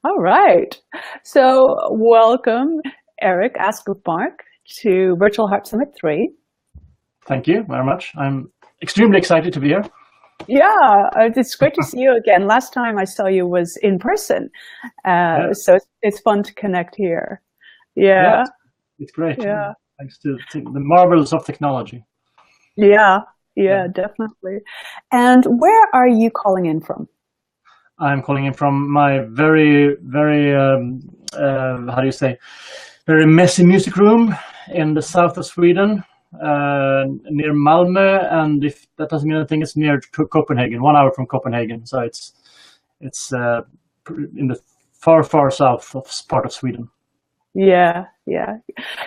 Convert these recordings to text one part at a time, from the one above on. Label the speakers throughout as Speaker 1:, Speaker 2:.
Speaker 1: All right. So welcome, Erik Ask-Upmark, to Virtual Harp Summit 3.
Speaker 2: Thank you very much. I'm extremely excited to be here.
Speaker 1: Yeah, it's great to see you again. Last time I saw you was in person, so it's fun to connect here. Yeah,
Speaker 2: it's great.
Speaker 1: Yeah,
Speaker 2: thanks to the marvels of technology.
Speaker 1: Yeah, definitely. And where are you calling in from?
Speaker 2: I'm calling in from my very how do you say, very messy music room in the south of Sweden, near Malmö, and if that doesn't mean anything, it's near Copenhagen, 1 hour from Copenhagen. So it's in the far south of part of Sweden.
Speaker 1: Yeah.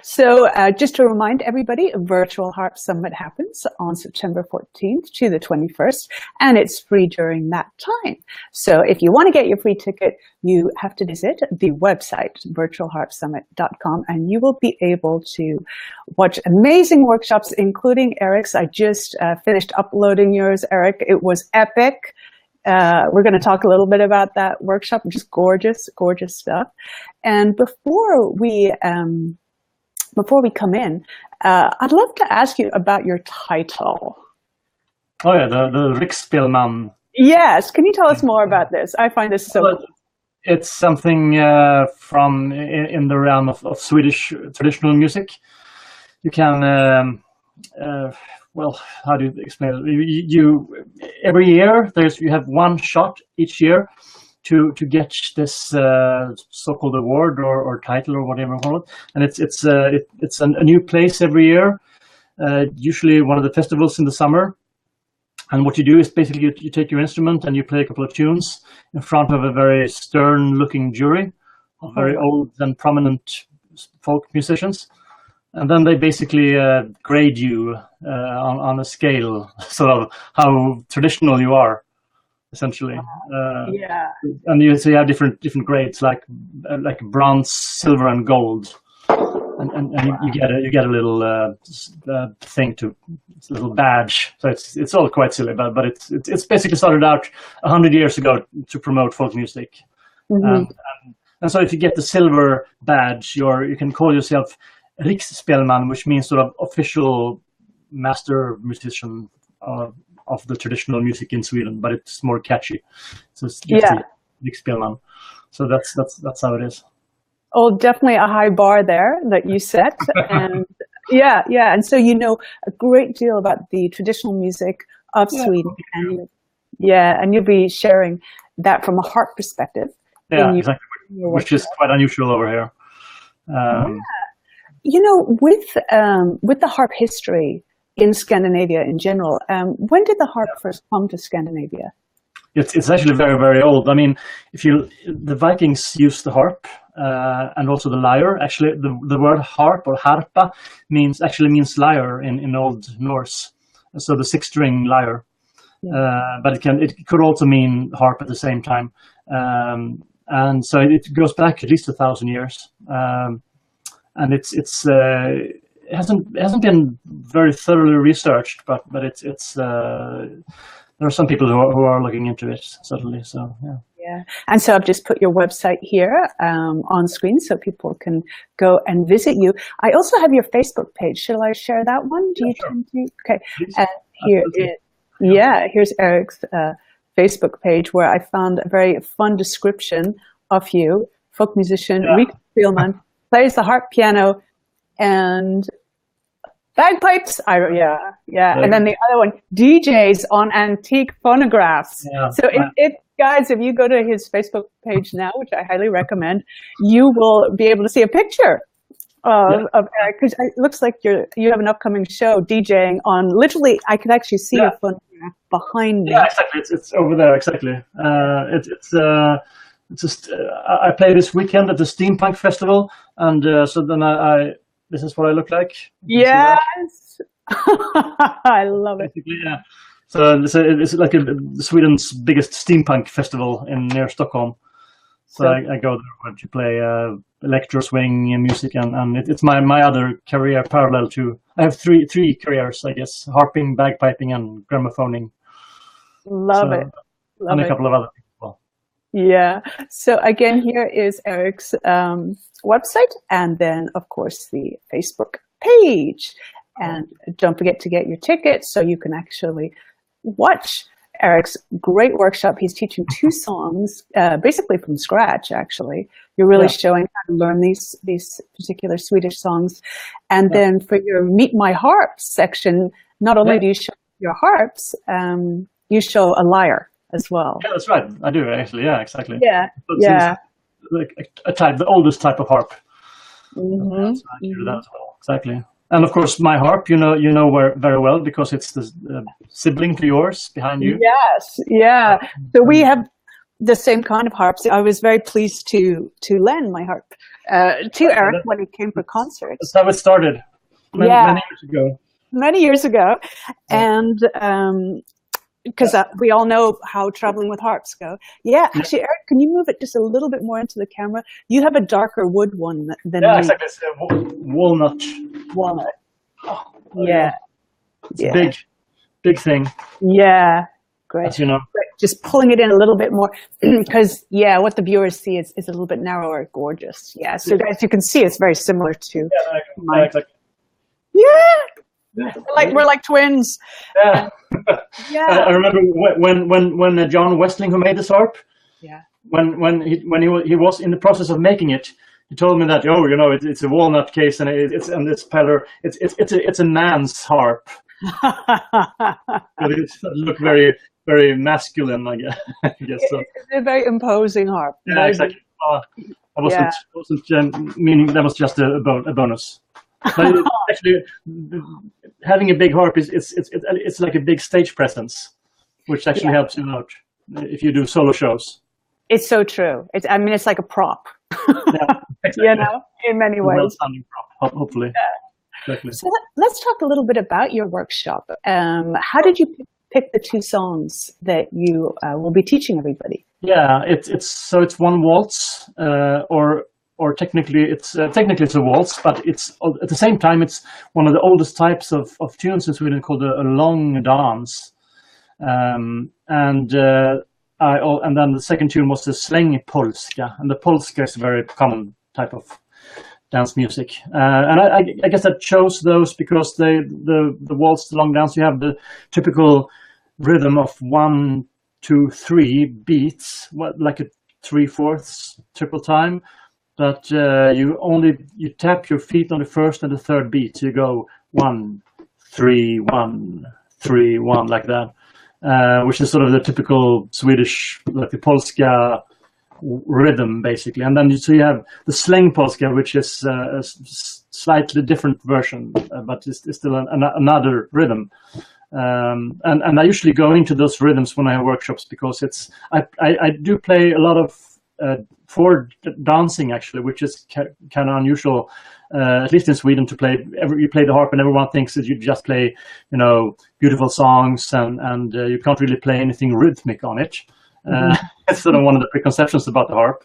Speaker 1: So just to remind everybody, Virtual Harp Summit happens on September 14th to the 21st, and it's free during that time. So if you want to get your free ticket, you have to visit the website, virtualharpsummit.com, and you will be able to watch amazing workshops, including Erik's. I just finished uploading yours, Erik. It was epic. We're going to talk a little bit about that workshop, just gorgeous stuff. And before we come in, I'd love to ask you about your title.
Speaker 2: Oh yeah, the Riksspelman.
Speaker 1: Yes, can you tell us more about this? I find this so cool.
Speaker 2: It's something from in the realm of Swedish traditional music. You can well, how do you explain it? You every year you have one shot each year to get this so-called award or title or whatever you call it, and it's a new place every year. Usually one of the festivals in the summer, and what you do is basically you take your instrument and you play a couple of tunes in front of a very stern-looking jury of very old and prominent folk musicians. And then they basically grade you on a scale, sort of how traditional you are, essentially. And you have different grades, like bronze, silver, and gold. And you get a little thing it's a little badge. So it's all quite silly, but it's basically started out 100 years ago to promote folk music. Mm-hmm. And so if you get the silver badge, you can call yourself Riksspelman, which means sort of official master musician of the traditional music in Sweden, but it's more catchy. So it's Riksspelman. So that's how it is.
Speaker 1: Oh, definitely a high bar there that you set, and and so you know a great deal about the traditional music of Sweden, and you'll be sharing that from a harp perspective.
Speaker 2: Yeah, exactly, which is quite unusual over here.
Speaker 1: You know, with the harp history in Scandinavia in general, when did the harp first come to Scandinavia?
Speaker 2: It's actually very old. I mean, the Vikings used the harp and also the lyre. Actually, the word harp or harpa means lyre in Old Norse. So the 6-string lyre, but it could also mean harp at the same time, and so it goes back at least 1,000 years. And it hasn't been very thoroughly researched, but there are some people who are looking into it, certainly. So
Speaker 1: yeah. And so I've just put your website here on screen so people can go and visit you. I also have your Facebook page. Shall I share that one? Do you tend to? Okay. Here's Erik's Facebook page, where I found a very fun description of you: folk musician, Erik Spielman. Plays the harp, piano, and bagpipes. And then the other one, DJs on antique phonographs. So guys, if you go to his Facebook page now, which I highly recommend, you will be able to see a picture of Erik, because it looks like you have an upcoming show DJing on. Literally, I can actually see a phonograph behind me.
Speaker 2: Yeah, exactly. It's over there. Exactly. It's just I play this weekend at the Steampunk Festival, and so then this is what I look like.
Speaker 1: Yes, I love it.
Speaker 2: Yeah. So it's like Sweden's biggest steampunk festival near Stockholm. So I go there to play electro swing music, and it's my other career parallel to. I have three careers, I guess: harping, bagpiping, and gramophoning.
Speaker 1: Love it.
Speaker 2: And a couple of other people.
Speaker 1: Yeah. So again, here is Erik's website, and then of course the Facebook page. And don't forget to get your tickets so you can actually watch Erik's great workshop. He's teaching 2 songs, basically from scratch. Actually, you're really showing how to learn these particular Swedish songs. And then for your Meet My Harps section, not only do you show your harps, you show a lyre as well.
Speaker 2: Yeah, that's right. I do actually. Yeah, exactly.
Speaker 1: Yeah,
Speaker 2: Like a type, the oldest type of harp.
Speaker 1: Mm-hmm.
Speaker 2: So I do that as well. Exactly. And of course, my harp, you know very well because it's the sibling to yours behind you.
Speaker 1: Yes, yeah. So we have the same kind of harps. I was very pleased to lend my harp to Erik when he came for concerts.
Speaker 2: That's how it started. Many years ago.
Speaker 1: Many years ago, and because we all know how traveling with harps go. Yeah, actually, Erik, can you move it just a little bit more into the camera? You have a darker wood one than me.
Speaker 2: Exactly. It's walnut.
Speaker 1: Walnut.
Speaker 2: Oh,
Speaker 1: yeah.
Speaker 2: It's a big thing.
Speaker 1: Yeah. Great.
Speaker 2: As you know.
Speaker 1: Just pulling it in a little bit more because, what the viewers see is a little bit narrower, gorgeous. Yeah. So as you can see, it's very similar to mine.
Speaker 2: Exactly.
Speaker 1: Yeah. We're like twins.
Speaker 2: Yeah. I remember when John Westling, who made this harp, when he was in the process of making it, he told me that it's a walnut case and it's a man's harp. It looked very very masculine, I guess. So.
Speaker 1: It's a very imposing harp.
Speaker 2: Yeah, exactly. I wasn't meaning that was just a bonus. But actually, having a big harp it's like a big stage presence, which actually helps you out if you do solo shows.
Speaker 1: It's so true. It's like a prop.
Speaker 2: Exactly.
Speaker 1: In many ways.
Speaker 2: Well-sounding prop, hopefully.
Speaker 1: Yeah. Exactly. So let's talk a little bit about your workshop. How did you pick the 2 songs that you will be teaching everybody?
Speaker 2: Yeah, it's one waltz, or technically it's a waltz, but it's at the same time it's one of the oldest types of tunes in Sweden called a long dance, and then the second tune was the släng polska, and the polska is a very common type of dance music, and I guess I chose those because the waltz, the long dance, you have the typical rhythm of 1, 2, 3 beats, like a 3/4 triple time. But you tap your feet on the first and the third beat. So you go 1, 3, 1, 3, 1 like that, which is sort of the typical Swedish, like the polska rhythm, basically. And then you have the släng polska, which is a slightly different version, but it's still another rhythm. And I usually go into those rhythms when I have workshops because I do play a lot of for dancing actually, which is kind of unusual, at least in Sweden, to play. You play the harp and everyone thinks that you just play, beautiful songs and you can't really play anything rhythmic on it. It's sort of one of the preconceptions about the harp.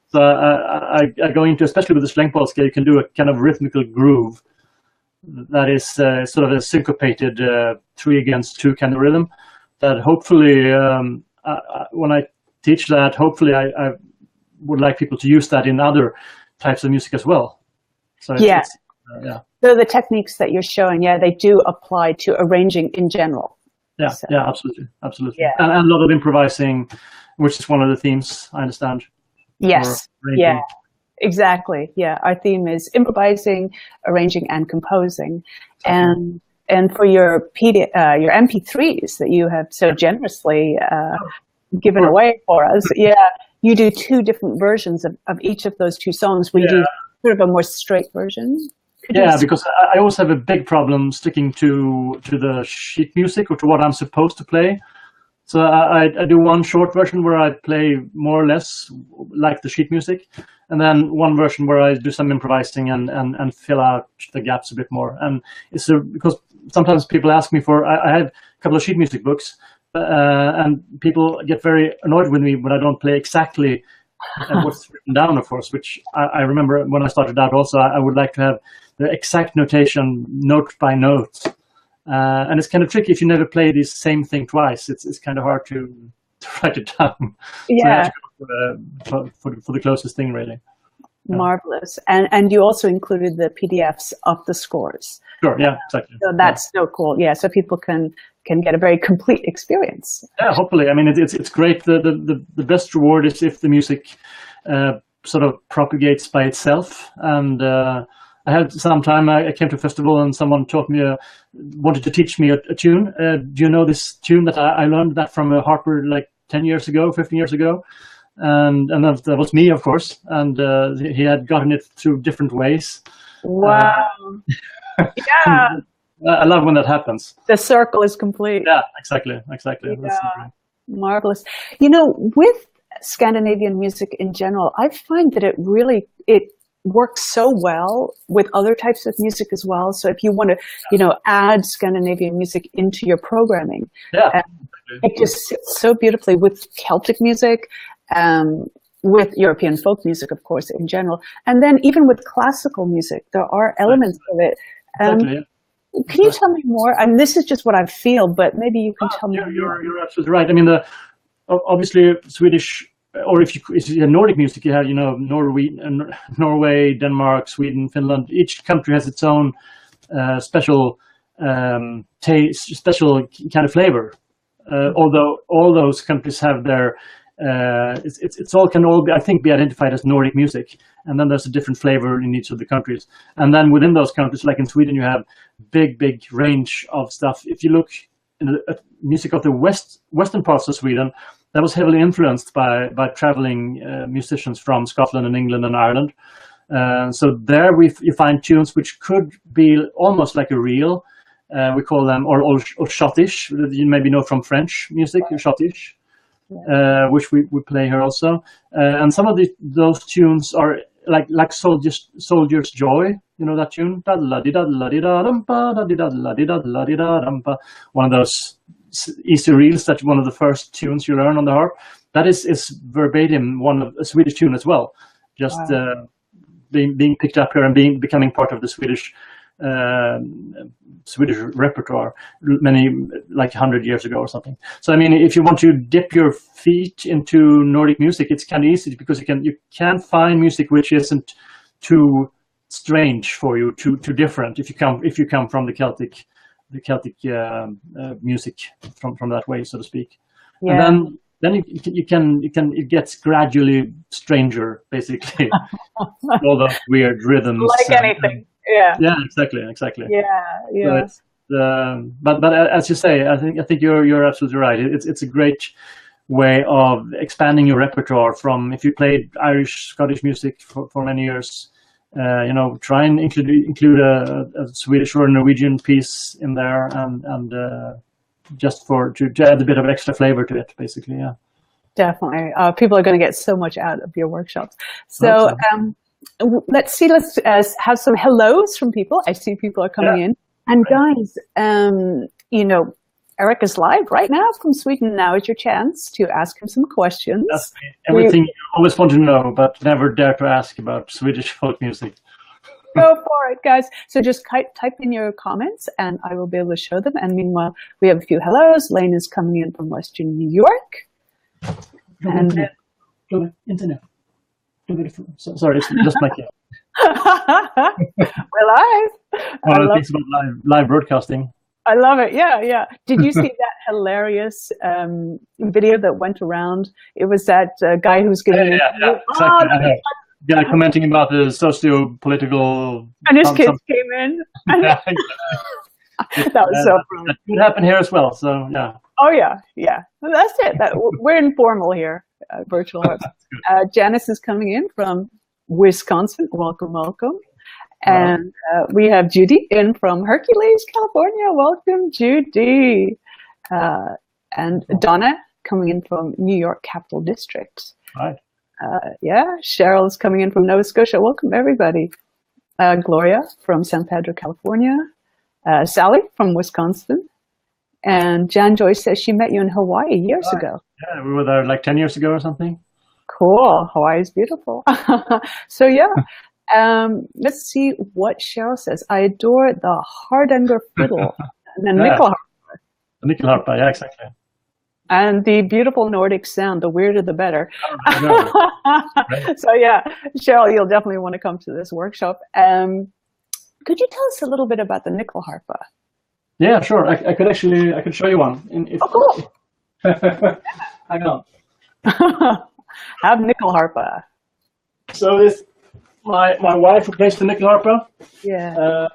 Speaker 2: So I go into, especially with the slängpolska, you can do a kind of rhythmical groove that is sort of a syncopated 3 against 2 kind of rhythm that hopefully when I teach that, hopefully I would like people to use that in other types of music as well. So
Speaker 1: So the techniques that you're showing, they do apply to arranging in general.
Speaker 2: Absolutely. And a lot of improvising, which is one of the themes, I understand.
Speaker 1: Yes, exactly. Yeah, our theme is improvising, arranging, and composing. And for your MP3s that you have so generously given away for us, you do 2 different versions of each of those 2 songs. We do sort of a more straight version.
Speaker 2: Because I always have a big problem sticking to the sheet music or to what I'm supposed to play. So I do one short version where I play more or less like the sheet music, and then one version where I do some improvising and fill out the gaps a bit more. And it's because sometimes people ask me I have a couple of sheet music books, and people get very annoyed with me when I don't play exactly what's written down, of course, which I remember when I started out also, I would like to have the exact notation note by note. And it's kind of tricky if you never play the same thing twice. It's kind of hard to to write it down. So you have to go for the closest thing, really. Yeah.
Speaker 1: Marvelous. And you also included the PDFs of the scores.
Speaker 2: Sure, yeah, exactly.
Speaker 1: So that's so cool. Yeah, so people can get a very complete experience.
Speaker 2: Yeah, hopefully. I mean, it's great. The best reward is if the music sort of propagates by itself. And I had some time, I came to a festival and someone taught me, wanted to teach me a tune. Do you know this tune that I learned that from a harper like 10 years ago, 15 years ago? And that was me, of course. And he had gotten it through different ways.
Speaker 1: Wow. Yeah.
Speaker 2: I love when that happens.
Speaker 1: The circle is complete.
Speaker 2: Yeah, exactly.
Speaker 1: Yeah. Marvelous. You know, with Scandinavian music in general, I find that it works so well with other types of music as well. So if you want to, add Scandinavian music into your programming, it just sits so beautifully with Celtic music, with European folk music, of course, in general. And then even with classical music, there are elements of it. Can you tell me more? I mean, this is just what I feel, but maybe you can tell me more.
Speaker 2: You're absolutely right. I mean, obviously Swedish, or if you Nordic music, you have, Norway, Denmark, Sweden, Finland. Each country has its own special taste, special kind of flavor. Although all those countries have their can all be identified as Nordic music, and then there's a different flavor in each of the countries. And then within those countries, like in Sweden, you have big range of stuff. If you look at music of the western parts of Sweden, that was heavily influenced by traveling musicians from Scotland and England and Ireland. So there you find tunes which could be almost like a reel. We call them or schottisch. You maybe know from French music, schottisch. Which we play here also, and some of those tunes are like Soldier's Joy. You know that tune? One of those easy reels. That's one of the first tunes you learn on the harp. That is verbatim a Swedish tune as well. Just being picked up here and becoming part of the Swedish repertoire like 100 years ago or something. So I mean, if you want to dip your feet into Nordic music, it's kind of easy because you can find music which isn't too strange for you, too different if you come from the Celtic music from that way, so to speak. Yeah. And then it gets gradually stranger, basically. All those weird rhythms,
Speaker 1: like anything. Yeah,
Speaker 2: exactly.
Speaker 1: Yeah.
Speaker 2: So but as you say, I think you're absolutely right. It's a great way of expanding your repertoire from, if you played Irish, Scottish music for many years, try and include a Swedish or a Norwegian piece in there, and just to add a bit of extra flavor to it, basically. Yeah,
Speaker 1: definitely. People are going to get so much out of your workshops. So. Let's have some hellos from people. I see people are coming in. And guys, Erik is live right now from Sweden. Now is your chance to ask him some questions.
Speaker 2: That's everything you always want to know, but never dare to ask about Swedish folk music.
Speaker 1: Go for it, guys. So just type in your comments and I will be able to show them. And meanwhile, we have a few hellos. Lane is coming in from Western New York.
Speaker 2: Internet. Sorry, it's just my kid.
Speaker 1: We're live.
Speaker 2: One of the things about live broadcasting.
Speaker 1: I love it. Yeah. Did you see that hilarious video that went around? It was that guy who's giving.
Speaker 2: Yeah, exactly. Yeah, commenting about the socio-political.
Speaker 1: And his kids came in. That was so funny.
Speaker 2: That could happen here as well. So yeah.
Speaker 1: Oh yeah. Well, that's it. We're informal here. Virtual Harps. Janice is coming in from Wisconsin. Welcome. And we have Judy in from Hercules, California. Welcome, Judy. And Donna coming in from New York Capital District.
Speaker 2: Hi.
Speaker 1: Cheryl is coming in from Nova Scotia. Welcome, everybody. Gloria from San Pedro, California. Sally from Wisconsin. And Jan Joyce says she met you in Hawaii years ago.
Speaker 2: Yeah, we were there like 10 years ago or something.
Speaker 1: Cool. Hawaii is beautiful. So let's see what Cheryl says. I adore the hardanger fiddle and the nyckelharpa.
Speaker 2: The nyckelharpa, yeah, exactly.
Speaker 1: And the beautiful Nordic sound, the weirder the better.
Speaker 2: Right.
Speaker 1: So yeah, Cheryl, you'll definitely want to come to this workshop. Could you tell us a little bit about the nyckelharpa?
Speaker 2: Yeah, sure. I could show you one.
Speaker 1: Oh, cool.
Speaker 2: Hang on.
Speaker 1: Have nyckelharpa.
Speaker 2: So this, my wife who plays the nyckelharpa.
Speaker 1: Yeah.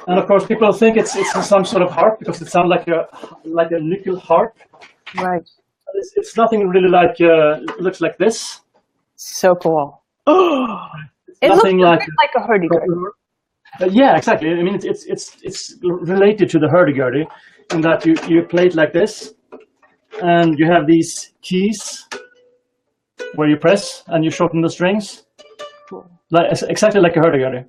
Speaker 2: And of course, people think it's some sort of harp because it sounds like a nickel harp.
Speaker 1: Right.
Speaker 2: It's nothing really like. It looks like this.
Speaker 1: So cool.
Speaker 2: It
Speaker 1: looks
Speaker 2: nothing
Speaker 1: like a hurdy-gurdy.
Speaker 2: Yeah, exactly. I mean, it's related to the hurdy-gurdy in that you play it like this, and you have these keys where you press and you shorten the strings,
Speaker 1: Cool.
Speaker 2: exactly like a hurdy-gurdy.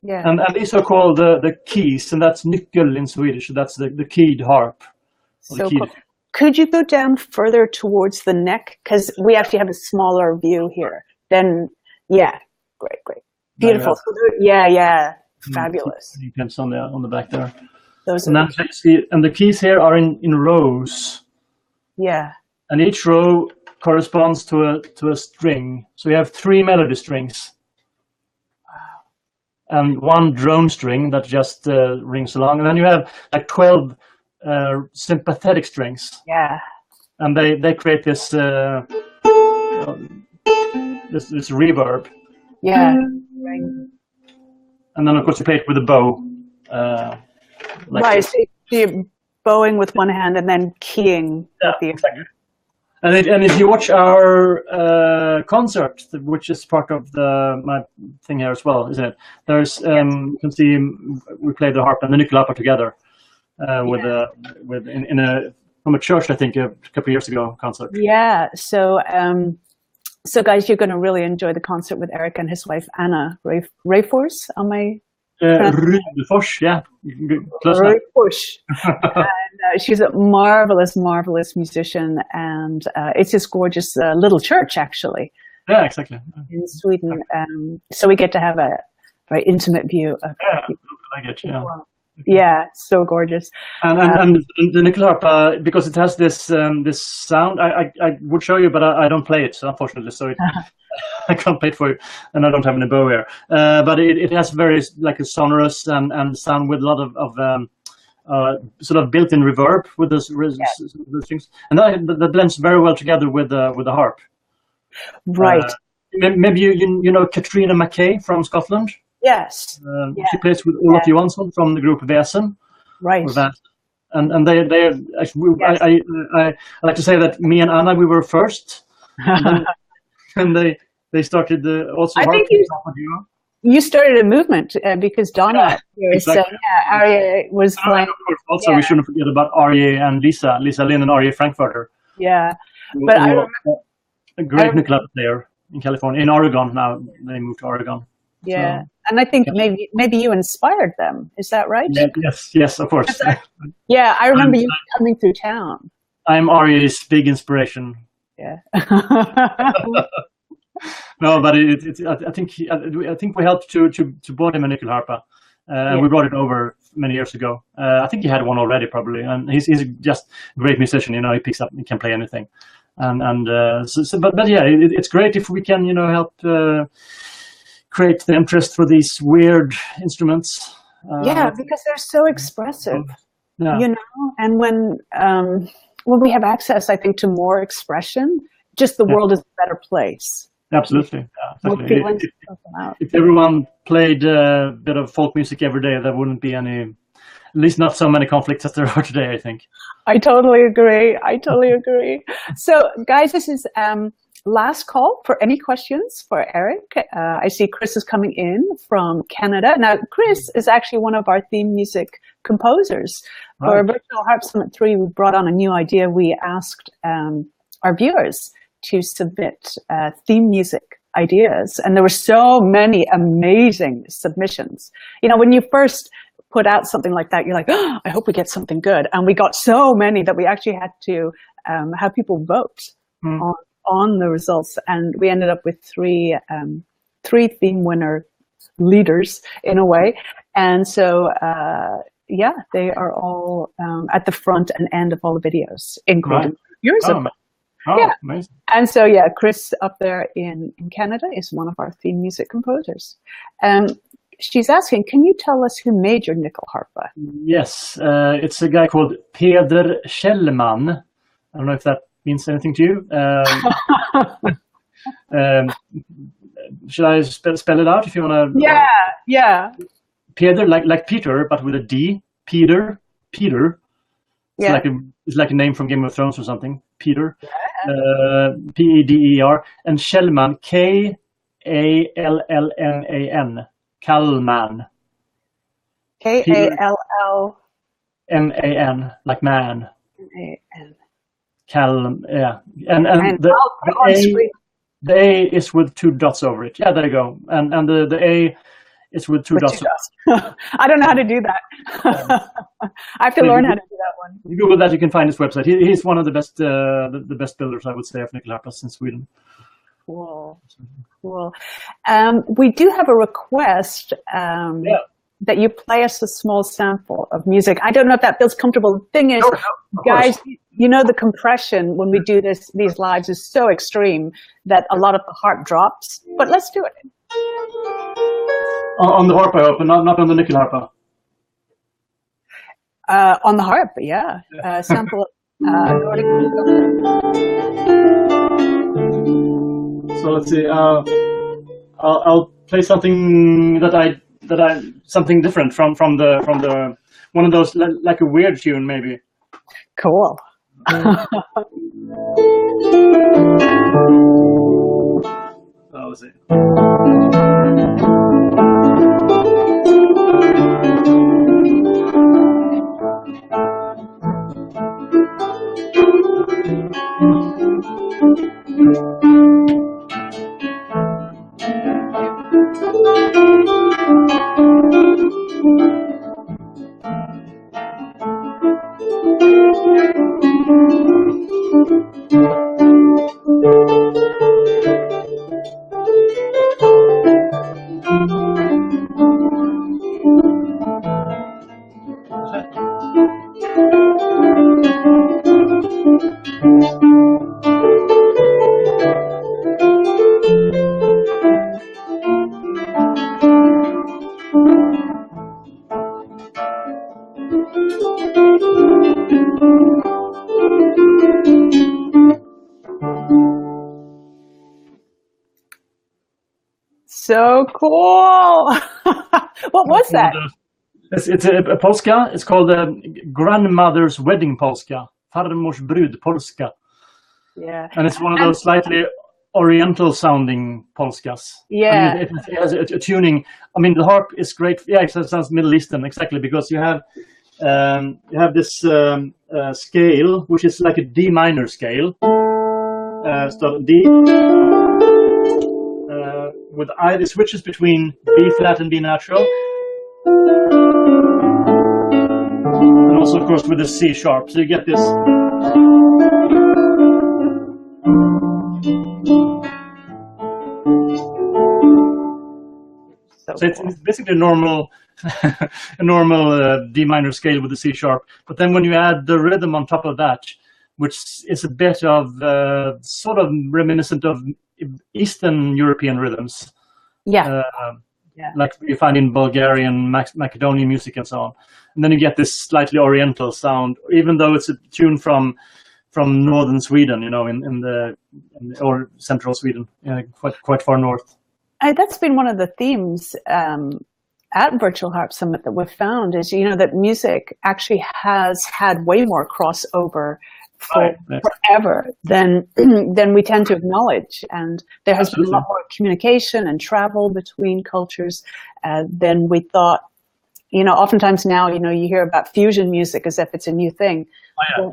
Speaker 1: Yeah.
Speaker 2: And these are called the keys, and that's nyckel in Swedish. That's the keyed harp.
Speaker 1: So cool. Could you go down further towards the neck? Because we actually have a smaller view here. Then, yeah, great. Beautiful. Yeah. Fabulous.
Speaker 2: Depends on the back there.
Speaker 1: Those
Speaker 2: and
Speaker 1: are
Speaker 2: and the keys here are in rows.
Speaker 1: Yeah.
Speaker 2: And each row corresponds to a string. So you have 3 melody strings. Wow. And 1 drone string that just rings along. And then you have like 12 sympathetic strings.
Speaker 1: Yeah.
Speaker 2: And they create this this reverb.
Speaker 1: Yeah.
Speaker 2: And then of course you play it with a bow.
Speaker 1: Right. So you're bowing with one hand and then keying with the
Speaker 2: exactly. And if you watch our concert, which is part of my thing here as well, isn't it? There's you can see we play the harp and the nyckelharpa together from a church, I think, a couple of years ago concert.
Speaker 1: Yeah. So so guys, you're going to really enjoy the concert with Erik and his wife Anna Rayfors. Am I?
Speaker 2: Rayfors, yeah.
Speaker 1: Rayfors. And she's a marvelous musician, and it's this gorgeous little church, actually.
Speaker 2: Yeah, exactly.
Speaker 1: In Sweden, so we get to have a very intimate view of.
Speaker 2: Yeah, I get you. Yeah.
Speaker 1: Yeah, so gorgeous.
Speaker 2: And the nyckelharpa, because it has this sound, I would show you, but I don't play it, unfortunately. So I can't play it for you, and I don't have any bow here. But it has very like a sonorous and sound with a lot of sort of built-in reverb with those strings, and that blends very well together with the harp.
Speaker 1: Right.
Speaker 2: Maybe you know Katrina Mackay from Scotland.
Speaker 1: Yes.
Speaker 2: She plays with Olof Johansson from the group Väsen.
Speaker 1: Right.
Speaker 2: And they actually, I like to say that me and Anna, we were first. And they started also.
Speaker 1: I think you started a movement because Donna Arya was playing.
Speaker 2: Of course, also we shouldn't forget about Arya and Lisa Lynn and Arya Frankfurter.
Speaker 1: Yeah. But I remember,
Speaker 2: a great nyckelharpa player in California, in Oregon now. They moved to Oregon.
Speaker 1: Yeah. So, and I think maybe you inspired them. Is that right?
Speaker 2: Yes, of course.
Speaker 1: Yeah, I remember you coming through town.
Speaker 2: I'm Arya's big inspiration.
Speaker 1: Yeah.
Speaker 2: No, but I think we helped to bought him a nyckelharpa. We brought it over many years ago. I think he had one already, probably, and he's just a great musician. You know, he picks up, he can play anything, but yeah, it's great if we can help create the interest for these weird instruments.
Speaker 1: Because they're so expressive.
Speaker 2: Yeah.
Speaker 1: And when we have access, I think, to more expression, just the world is a better place.
Speaker 2: Absolutely. Yeah, if everyone played a bit of folk music every day, there wouldn't be any, at least not so many conflicts as there are today, I think.
Speaker 1: I totally agree. So, guys, this is last call for any questions for Erik. I see Chris is coming in from Canada. Now, Chris is actually one of our theme music composers. Right. For Virtual Harp Summit 3, we brought on a new idea. We asked our viewers to submit theme music ideas, and there were so many amazing submissions. When you first put out something like that, you're like, oh, I hope we get something good. And we got so many that we actually had to have people vote on the results, and we ended up with three theme winner leaders in a way. And so yeah, they are all at the front and end of all the videos, including yours.
Speaker 2: Yeah. Amazing.
Speaker 1: And so, yeah, Chris up there in Canada is one of our theme music composers. She's asking, can you tell us who made your nyckelharpa?
Speaker 2: Yes, it's a guy called Peder Kjellman. I don't know if that means anything to you. Should I spell it out if you want to?
Speaker 1: Yeah.
Speaker 2: Peder, like Peter, but with a D. Peter.
Speaker 1: Yeah.
Speaker 2: It's like a name from Game of Thrones or something. Peter. Peder. And Kjellman, Kallman. Kallman.
Speaker 1: Kallman,
Speaker 2: like man.
Speaker 1: Man.
Speaker 2: Yeah. And the A is with 2 dots over it. Yeah, there you go. And the A is with 2 dots.
Speaker 1: I don't know how to do that. I have to learn how to do that one.
Speaker 2: You Google that, you can find his website. He's one of the best the best builders, I would say, of nyckelharpas in Sweden.
Speaker 1: Cool. We do have a request that you play us a small sample of music. I don't know if that feels comfortable. The thing is, guys, you know, the compression when we do these lives is so extreme that a lot of the harp drops. But let's do it.
Speaker 2: On the harp, I hope, and not on the nyckelharpa.
Speaker 1: On the harp, yeah. Sample Nordic.
Speaker 2: So let's see. I'll play something something different from the one of those, like a weird tune maybe.
Speaker 1: Cool.
Speaker 2: Let's see.
Speaker 1: So cool. What was that?
Speaker 2: It's a polska. It's called Grandmother's Wedding Polska. Farmors brud polska.
Speaker 1: Yeah.
Speaker 2: And it's one of those slightly oriental sounding polskas.
Speaker 1: Yeah.
Speaker 2: I mean, it has a tuning. I mean, the harp is great. Yeah, it sounds Middle Eastern, exactly, because you have this scale, which is like a D minor scale. So D. With it switches between B flat and B natural, and also, of course, with the C sharp. So you get this. So it's basically a normal, D minor scale with the C sharp. But then when you add the rhythm on top of that, which is a bit of sort of reminiscent of Eastern European rhythms, like you find in Bulgarian, Macedonian music and so on, and then you get this slightly oriental sound, even though it's a tune from northern Sweden, you know, or central Sweden, quite far north.
Speaker 1: That's been one of the themes at Virtual Harp Summit that we've found is, you know, that music actually has had way more crossover forever than we tend to acknowledge, and there has been a lot more communication and travel between cultures than we thought. You know, oftentimes now, you know, you hear about fusion music as if it's a new thing.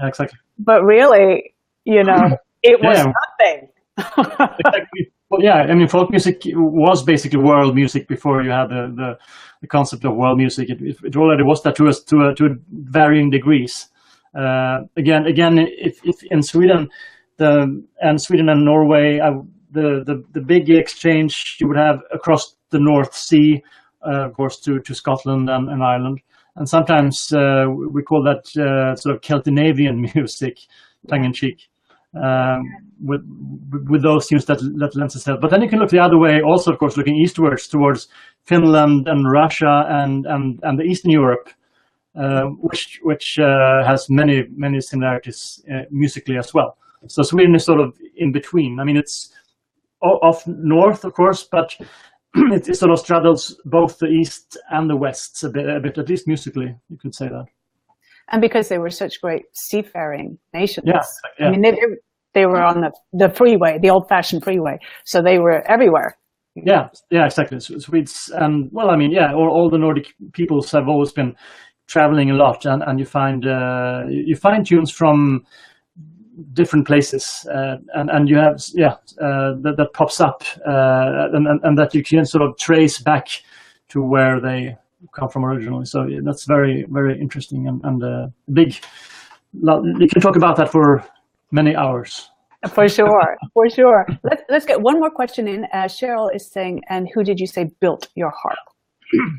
Speaker 2: Exactly.
Speaker 1: But really, you know, it was nothing.
Speaker 2: Exactly. Well, yeah, I mean, folk music was basically world music before you had the concept of world music. It already was that to varying degrees. Again, if in Sweden, Sweden and Norway, the big exchange you would have across the North Sea, of course, to Scotland and Ireland, and sometimes we call that sort of Celtinavian music, tongue in cheek. With those tunes that lends itself. But then you can look the other way also, of course, looking eastwards towards Finland and Russia and the Eastern Europe, which has many similarities musically as well. So Sweden is sort of in between. I mean, it's off north, of course, but it sort of straddles both the east and the west a bit, at least musically, you could say that.
Speaker 1: And because they were such great seafaring nations.
Speaker 2: Yeah.
Speaker 1: I mean, they were on the freeway, the old-fashioned freeway, so they were everywhere.
Speaker 2: Yeah, exactly. Swedes, and well, I mean, all the Nordic peoples have always been traveling a lot, and you find tunes from different places, and you have that pops up, and that you can sort of trace back to where they come from originally. So that's very, very interesting and big. You can talk about that for many hours.
Speaker 1: For sure, for sure. Let's get one more question in. Cheryl is saying, and who did you say built your harp?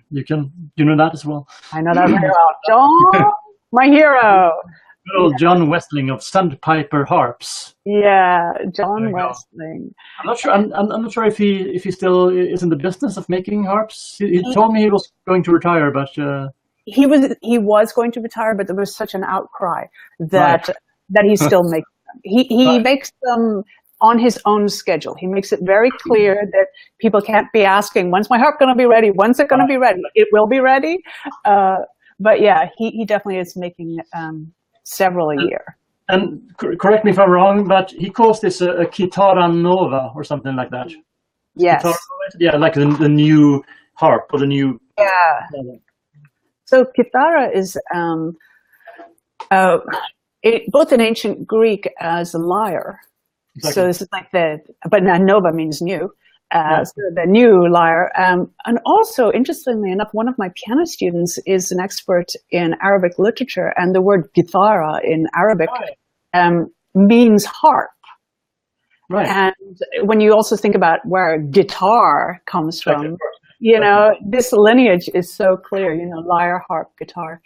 Speaker 2: You know that as well.
Speaker 1: I know that very well. John, my hero.
Speaker 2: Good old John Westling of Sandpiper Harps.
Speaker 1: Yeah, John Westling.
Speaker 2: I'm not sure. I'm not sure if he still is in the business of making harps. He told me he was going to retire, but
Speaker 1: he was going to retire, but there was such an outcry that he's still making them. He makes them on his own schedule. He makes it very clear that people can't be asking, when's my harp going to be ready? When's it going to be ready? It will be ready. But yeah, he definitely is making several a year.
Speaker 2: And correct me if I'm wrong, but he calls this a Chitarra Nova or something like that.
Speaker 1: Yes.
Speaker 2: Yeah, like the new harp or the new.
Speaker 1: Yeah. So Chitarra is both in ancient Greek as a lyre. Exactly. So this is like but Nova means new. So the new lyre. And also, interestingly enough, one of my piano students is an expert in Arabic literature, and the word guitarra in Arabic means harp.
Speaker 2: Right.
Speaker 1: And when you also think about where guitar comes from, you know, this lineage is so clear, you know, lyre, harp, guitar.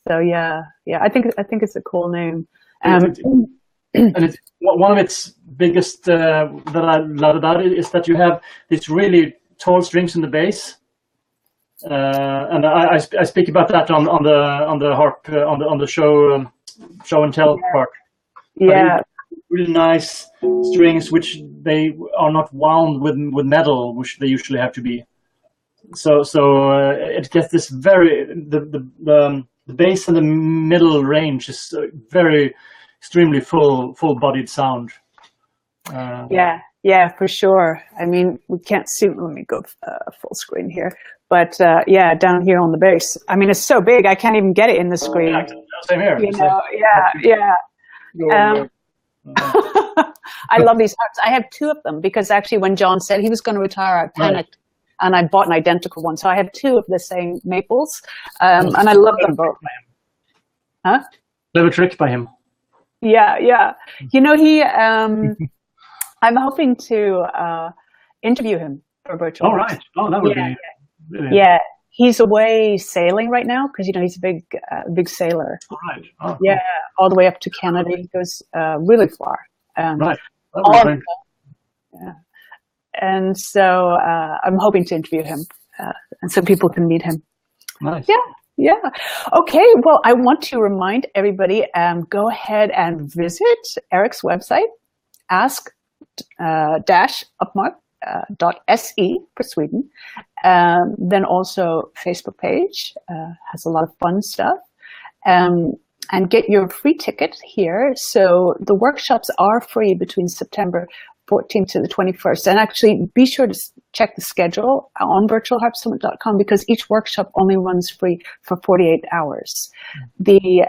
Speaker 1: So yeah, I think it's a cool name.
Speaker 2: And it's one of its biggest that I love about it is that you have these really tall strings in the bass, and I speak about that on the harp on the show and tell part.
Speaker 1: Yeah,
Speaker 2: really nice strings, which they are not wound with metal, which they usually have to be. So it gets this very the bass and the middle range is very extremely full-bodied sound.
Speaker 1: Yeah, for sure. I mean, we can't see. Let me go full screen here. But yeah, down here on the bass. I mean, it's so big, I can't even get it in the screen.
Speaker 2: Same here.
Speaker 1: You know, yeah. I love these harps. I have two of them because actually when John said he was going to retire, I panicked. And I bought an identical one. So I have two of the same maples. And I love them both. Huh?
Speaker 2: Clever trick by him.
Speaker 1: Yeah. You know, I'm hoping to interview him for virtual.
Speaker 2: Oh, right. Oh, that would be.
Speaker 1: Yeah. He's away sailing right now because, you know, he's a big sailor.
Speaker 2: All right. Oh,
Speaker 1: yeah, all the way up to Canada. He goes really far.
Speaker 2: Right.
Speaker 1: Yeah. And so I'm hoping to interview him and so people can meet him.
Speaker 2: Nice.
Speaker 1: Yeah. Okay. Well, I want to remind everybody, go ahead and visit Erik's website, ask-upmark.se for Sweden. Then also Facebook page has a lot of fun stuff. And get your free ticket here. So the workshops are free between September 14th to the 21st. And actually be sure to check the schedule on virtualharpsummit.com because each workshop only runs free for 48 hours. The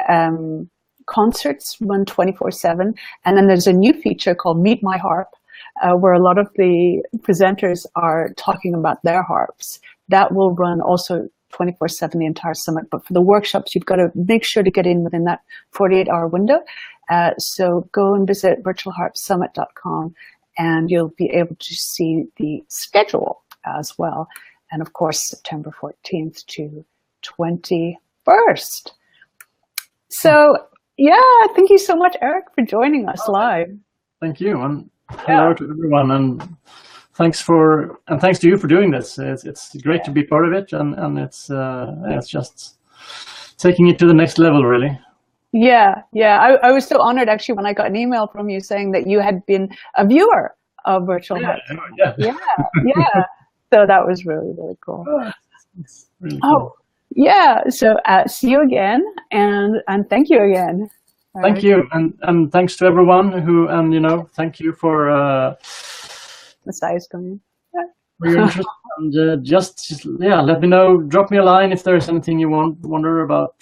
Speaker 1: concerts run 24/7. And then there's a new feature called Meet My Harp, where a lot of the presenters are talking about their harps. That will run also 24/7 the entire summit. But for the workshops, you've got to make sure to get in within that 48-hour window. So go and visit virtualharpsummit.com. And you'll be able to see the schedule as well. And of course, September 14th to 21st. So, yeah, thank you so much, Erik, for joining us live.
Speaker 2: Thank you, and hello to everyone, and thanks to you for doing this. It's great to be part of it, and it's just taking it to the next level, really. Yeah.
Speaker 1: I was so honored actually when I got an email from you saying that you had been a viewer of Virtual Harp. Yeah. So that was really, really cool.
Speaker 2: It's really cool.
Speaker 1: Yeah. So see you again, and thank you again.
Speaker 2: Thank you, and thanks to everyone who, and thank you for
Speaker 1: Messiah's coming.
Speaker 2: For your interest, and just let me know. Drop me a line if there's anything you wonder about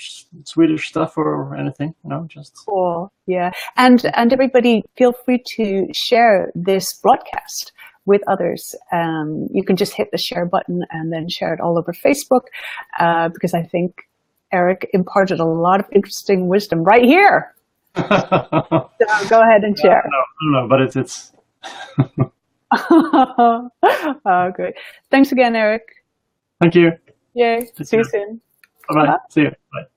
Speaker 2: Swedish stuff or anything. Just
Speaker 1: cool. Yeah, and everybody, feel free to share this broadcast with others. You can just hit the share button and then share it all over Facebook, because I think Erik imparted a lot of interesting wisdom right here. So go ahead and share.
Speaker 2: No, but it's.
Speaker 1: Oh, great. Thanks again, Erik.
Speaker 2: Thank you.
Speaker 1: Yay. See you soon.
Speaker 2: Bye-bye. See you. Bye.